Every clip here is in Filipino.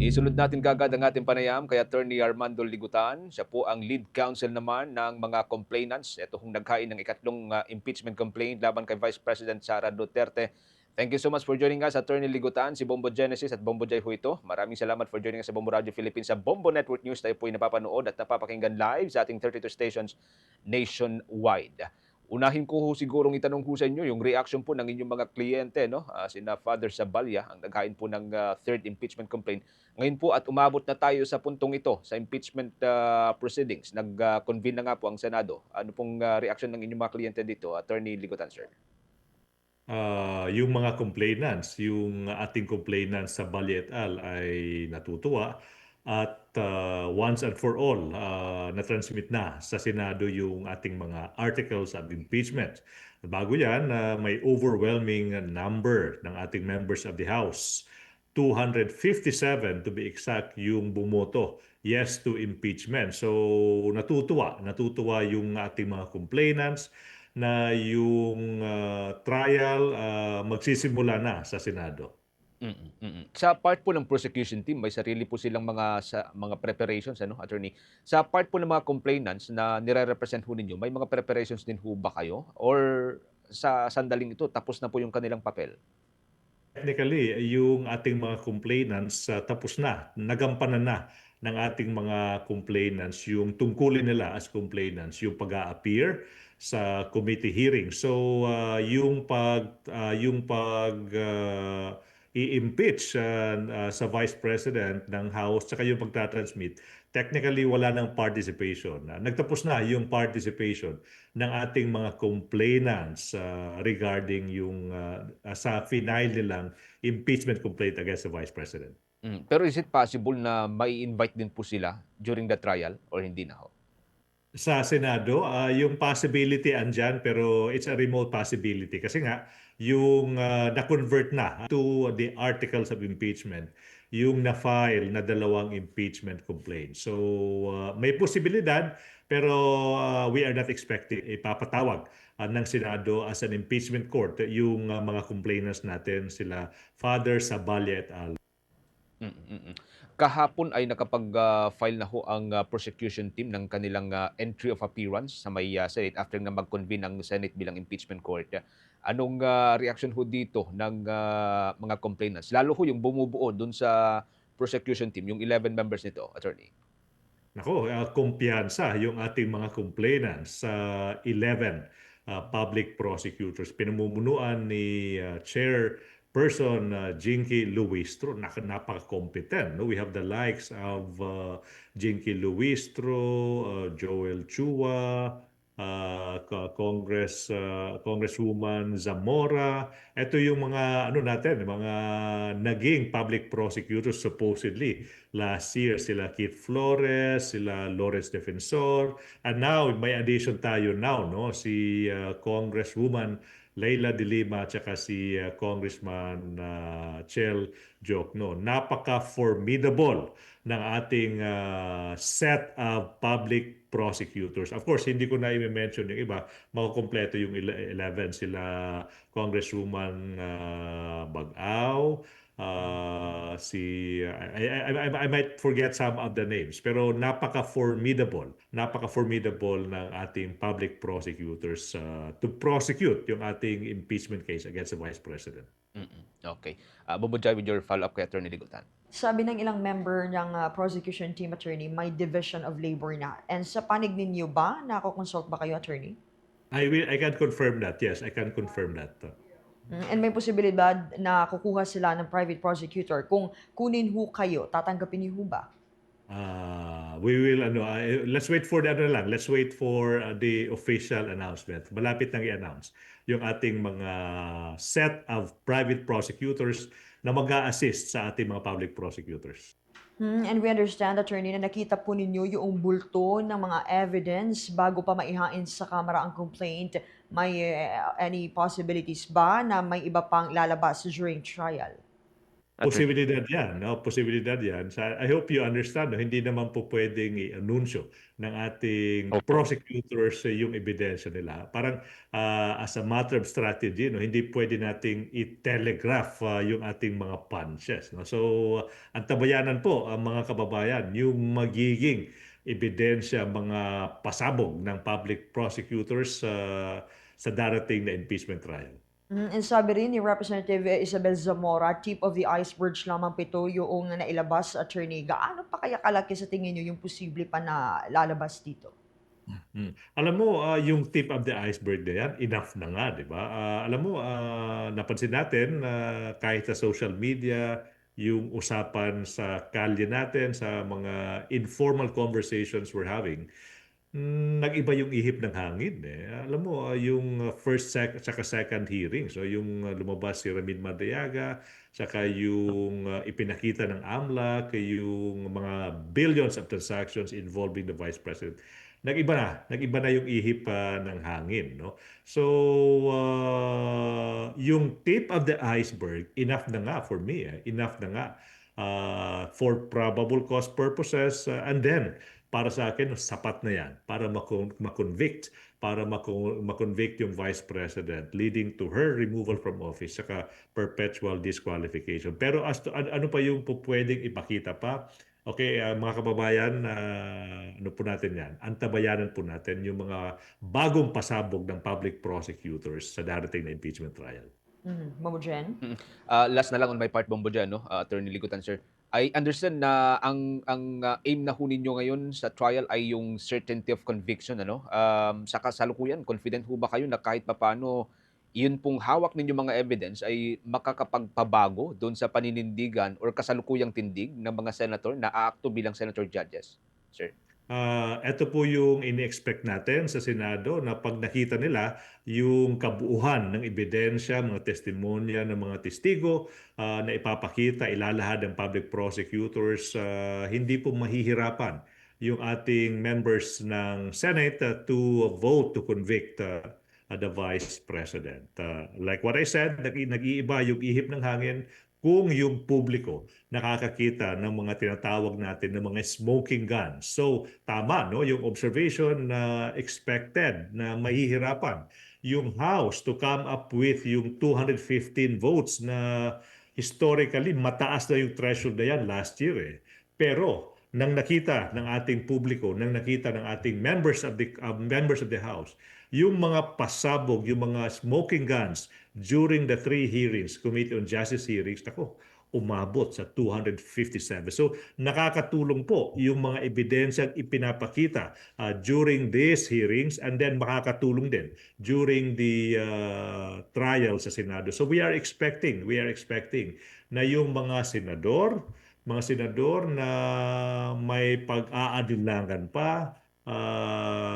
Isunod natin kaagad ang ating panayam kay Attorney Armando Ligutan. Siya po ang lead counsel naman ng mga complainants. Ito hong naghain ng ikatlong impeachment complaint laban kay Vice President Sara Duterte. Thank you so much for joining us, Attorney Ligutan, si Bombo Genesis at Bombo Jai ho ito. Maraming salamat for joining us sa Bombo Radio Philippines sa Bombo Network News. Tayo po ay napapanood at napapakinggan live sa ating 32 stations nationwide. Unahin ko ho sigurong itanong ho sa inyo yung reaction po ng inyong mga kliyente, no? Sina Father Zabalya, ang naghain po ng third impeachment complaint. Ngayon po at umabot na tayo sa puntong ito, sa impeachment proceedings. Nag-convene na nga po ang Senado. Ano pong reaction ng inyong mga kliyente dito, Attorney Ligotan, sir? Yung mga complainants, yung ating complainants sa Bali et al. Ay natutuwa at once and for all, na-transmit na sa Senado yung ating mga articles of impeachment. Bago yan, may overwhelming number ng ating members of the House. 257 to be exact yung bumoto yes to impeachment. So natutuwa yung ating mga complainants na yung trial magsisimula na sa Senado. Sa part po ng prosecution team, may sarili po silang mga preparations, ano, attorney. Sa part po ng mga complainants na nire-represent ho ninyo, may mga preparations din ho ba kayo? Or sa sandaling ito, tapos na po yung kanilang papel? Technically, yung ating mga complainants tapos na, nagampanan na ng ating mga complainants yung tungkulin nila as complainants, yung pag-a-appear sa committee hearing. So i-impeach sa Vice President ng House tsaka yung pagtatransmit, technically wala ng participation. Nagtapos na yung participation ng ating mga complainants regarding yung sa final nilang impeachment complaint against the Vice President. Pero is it possible na may invite din po sila during the trial or hindi na ho? Sa Senado, yung possibility andyan pero it's a remote possibility kasi nga yung na-convert na to the articles of impeachment yung na-file na dalawang impeachment complaint. So may posibilidad pero we are not expecting ipapatawag ng Senado as an impeachment court yung mga complainants natin sila Father Zabalya et al. Mm, mm. mm. Kahapon ay nakapag-file na ho ang prosecution team ng kanilang entry of appearance sa may Senate after nga mag-convene ang Senate bilang impeachment court. Anong reaction ho dito ng mga complainants? Lalo ho yung bumubuo dun sa prosecution team, yung 11 members nito, attorney. Nako, kumpiyansa yung ating mga complainants sa 11 public prosecutors. Pinamumunuan ni Chairperson Jinky Luistro. Napaka-competent. No? We have the likes of Jinky Luistro, Joel Chua, Congresswoman Zamora. Ito yung mga ano natin, mga naging public prosecutors supposedly last year, sila Keith Flores, sila Lawrence Defensor, and now may addition tayo now, no, si Congresswoman Leila de Lima at saka si Congressman Chel Jokno. Napaka-formidable ng ating set of public prosecutors. Of course, hindi ko na i-mention yung iba, makukompleto yung 11 sila Congresswoman Bag-aw, I might forget some of the names pero napaka-formidable ng ating public prosecutors to prosecute yung ating impeachment case against the Vice President. Okay. Bubudjay with your follow-up kay Attorney Ligotan. Sabi ng ilang member ng prosecution team, attorney, may division of labor na. And sa panig ninyo ba, nako-consult ba kayo, attorney? I can confirm that. Yes, I can confirm that. And may posibilidad na kukuha sila ng private prosecutor. Kung kunin ho kayo, tatanggapin niyo ho ba? We will let's wait for let's wait for the official announcement. Malapit nang i-announce yung ating mga set of private prosecutors na mag-a-assist sa ating mga public prosecutors. And we understand, attorney, na nakita po ninyo yung bulto ng mga evidence bago pa maihain sa Kamara ang complaint. May any possibilities ba na may iba pang lalabas during trial? Posibilidad yan, no? Posibilidad yan. I hope you understand, no? Hindi naman po pwedeng i-anunsyo ng ating Opo. prosecutors yung ebidensya nila. Parang as a matter of strategy, no? Hindi pwede nating i-telegraph yung ating mga punches, no? So, antabayanan po ang mga kababayan, yung magiging ebidensya, mga pasabog ng public prosecutors sa darating na impeachment trial. And sabi rin ni Representative Isabel Zamora, tip of the iceberg lamang pito yung nailabas, attorney. Gaano pa kaya kalaki sa tingin niyo yung posible pa na lalabas dito? Alam mo, yung tip of the iceberg na yan, enough na nga, di ba? Alam mo, napansin natin kahit sa social media, yung usapan sa kalye natin, sa mga informal conversations we're having, nag-iba yung ihip ng hangin. Alam mo, yung tsaka second hearing, so yung lumabas si Ramil Madriaga, tsaka yung ipinakita ng AMLAC, yung mga billions of transactions involving the Vice President, nag-iba na yung ihip ng hangin, no? So, yung tip of the iceberg, enough na nga for me, enough na nga for probable cause purposes, and then para sa akin, sapat na yan para makonvict, para makonvict yung Vice President, leading to her removal from office, saka perpetual disqualification. Pero as to ano pa yung pwedeng ipakita pa, okay, mga kababayan, ano po natin yan, antabayanan po natin yung mga bagong pasabog ng public prosecutors sa darating na impeachment trial. Mamo Jen? Last na lang on my part, Bombo dyan, no? Attorney Ligutan, sir. I understand na ang aim na ho ninyo ngayon sa trial ay yung certainty of conviction, ano? Sa kasalukuyan, confident ho ba kayo na kahit papaano yun pong hawak ninyo mga evidence ay makakapagpabago doon sa paninindigan or kasalukuyang tindig ng mga senator na aakto bilang senator judges, sir? Ito po yung ini-expect natin sa Senado na pag nakita nila yung kabuuhan ng ebidensya, mga testimonya ng mga testigo na ipapakita, ilalahad ng public prosecutors, hindi po mahihirapan yung ating members ng Senate to vote to convict the Vice President. Like what I said, nag-iiba yung ihip ng hangin kung yung publiko nakakakita ng mga tinatawag natin ng mga smoking guns. So tama, no, yung observation na expected na mahihirapan yung House to come up with yung 215 votes na historically mataas na yung threshold na yan last year eh. Pero nang nakita ng ating publiko, nang nakita ng ating members of the House, yung mga pasabog, yung mga smoking guns during the 3 hearings, Committee on Justice hearings, nako, umabot sa 257. So nakakatulong po yung mga ebidensyang ipinapakita during these hearings, and then makakatulong din during the trial sa Senado. So we are expecting na yung mga senador na may pag-aadilangan pa,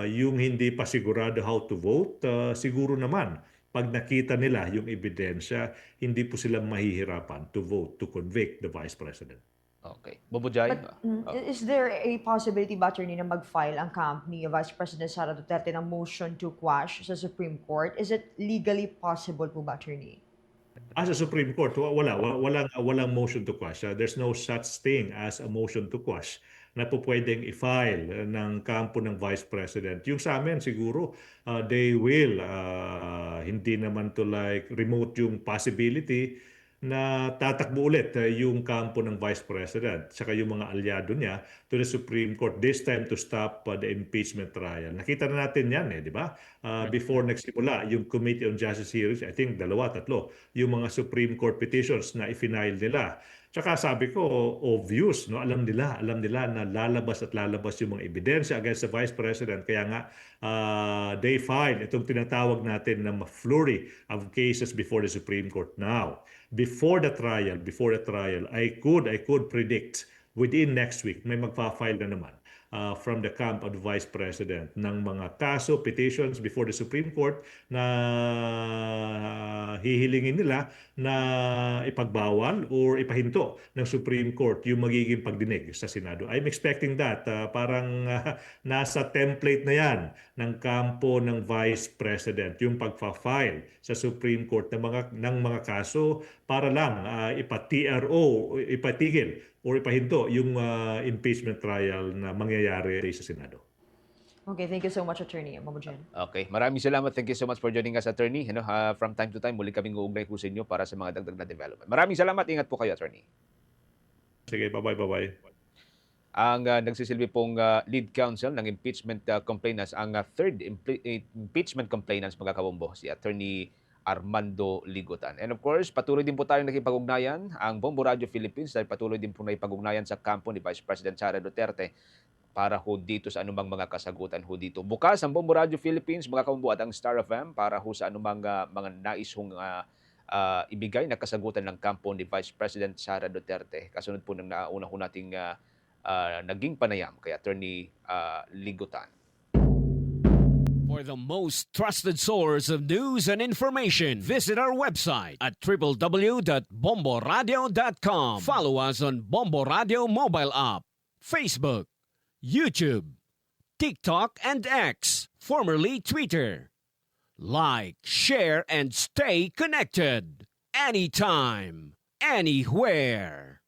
yung hindi pa sigurado how to vote, siguro naman pag nakita nila yung ebidensya, hindi po sila mahihirapan to vote to convict the Vice President. Okay. Bobo Jai? But is there a possibility ba, attorney, na mag-file ang camp ni Vice President Sara Duterte ng motion to quash sa Supreme Court? Is it legally possible po ba, attorney? As a Supreme Court, walang motion to quash. There's no such thing as a motion to quash na po pwedeng i-file ng kampo ng Vice President. Yung sa amin siguro, they will, hindi naman to like remote yung possibility na tatakbo ulit yung kampo ng Vice President saka yung mga alyado niya to the Supreme Court, this time to stop the impeachment trial. Nakita na natin yan di ba? Before nagsimula yung Committee on Justice hearings, I think 2-3, yung mga Supreme Court petitions na i-file nila. Tsaka sabi ko, obvious, no? Alam nila na lalabas yung mga ebidensya against the Vice President. Kaya nga, they filed itong tinatawag natin na flurry of cases before the Supreme Court. Now, before the trial, I could predict within next week may magpa-file na naman from the camp of the Vice President ng mga kaso, petitions before the Supreme Court na hihilingin nila na ipagbawal or ipahinto ng Supreme Court yung magiging pagdinig sa Senado. I'm expecting that. Parang nasa template na yan ng kampo ng Vice President, yung pagfa-file sa Supreme Court ng mga kaso para lang ipa-TRO, ipatigil o ipahinto yung impeachment trial na mangyayari sa Senado. Okay, thank you so much, Attorney Mamujen. Okay, maraming salamat. Thank you so much for joining us, Attorney. From time to time, muli kaming uugnay po sa inyo para sa mga dagdag na development. Maraming salamat. Ingat po kayo, Attorney. Sige, bye-bye. Ang nagsisilbi pong lead counsel ng impeachment complainants, ang third impeachment complainants, mga kabombo, si Attorney Armando Ligutan. And of course, patuloy din po tayong nakipag-ugnayan ang Bombo Radio Philippines dahil patuloy din po nakipag-ugnayan sa kampo ni Vice President Sara Duterte para ho dito sa anumang mga kasagutan ho dito. Bukas ang Bombo Radio Philippines, mga kabombo, at ang Star FM para ho sa anumang mga nais hong ibigay na kasagutan ng kampo ni Vice President Sara Duterte. Kasunod po ng nauna ho nating naging panayam kay Attorney Ligutan. For the most trusted source of news and information, visit our website at www.bomboradio.com. Follow us on Bombo Radio mobile app, Facebook, YouTube, TikTok, and X, formerly Twitter. Like, share, and stay connected. Anytime, anywhere.